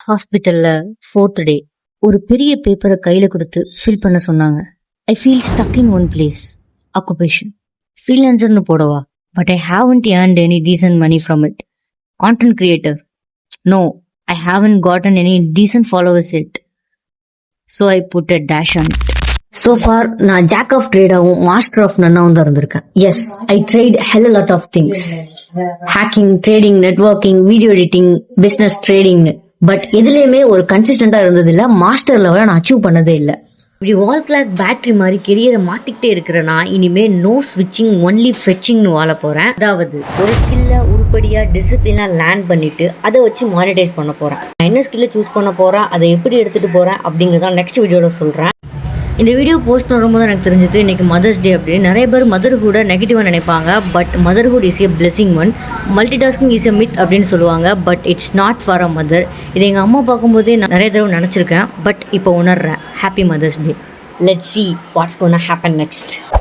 ஹாஸ்பிட்டல்ல 4th டே ஒரு பெரிய பேப்பரை கையில கொடுத்து ஃபில் பண்ண சொன்னாங்க. I feel stuck in one place. Occupation ஃப்ரீலான்சர்னு போடவா? But I haven't earned any decent money from it. Content creator? No, I haven't gotten any decent followers it. So I put a dash on it. So far, நான் jack of ட்ரேடாவும் master of நன்னாவும் தான் இருந்திருக்கேன். Yes, I tried hell lot of things. Hacking, trading, networking, video editing, business, trading. But எதுலயுமே ஒரு கன்சிஸ்டண்டா இருந்தது இல்ல. Master லெவல நான் அச்சீவ் பண்ணதே இல்லை. இப்படி வால் கிளாக் பேட்டரி மாதிரி கெரியரை மாத்திக்கிட்டே இருக்கிறேன்னா இனிமே நோ ஸ்விட்சிங், ஒன்லி ஃபெச்சிங்னு வாழ போறேன். அதாவது ஒரு ஸ்கில்ல உருப்படியா டிசிப்ளினா லேர்ன் பண்ணிட்டு அதை வச்சு மானிட்டைஸ் பண்ண போறேன். நான் என்ன ஸ்கில்ல சூஸ் பண்ண போறேன், அதை எப்படி எடுத்துட்டு போறேன் அப்படிங்கிறத நெக்ஸ்ட் வீடியோல சொல்றேன். இந்த வீடியோ போஸ்ட் பண்ணும்போது எனக்கு தெரிஞ்சது இன்னைக்கு மதர்ஸ் டே அப்படின்னு. நிறைய பேர் மதர்ஹுட்டை நெகட்டிவாக நினைப்பாங்க. But motherhood is a blessing one. Multi tasking is a myth அப்படின்னு சொல்லுவாங்க. But it's not for a mother. இதை எங்கள் அம்மா பார்க்கும்போதே நான் நிறைய தடவை நினச்சிருக்கேன். பட் இப்போ உணர்றேன். Happy mother's day. Let's see what's gonna happen next.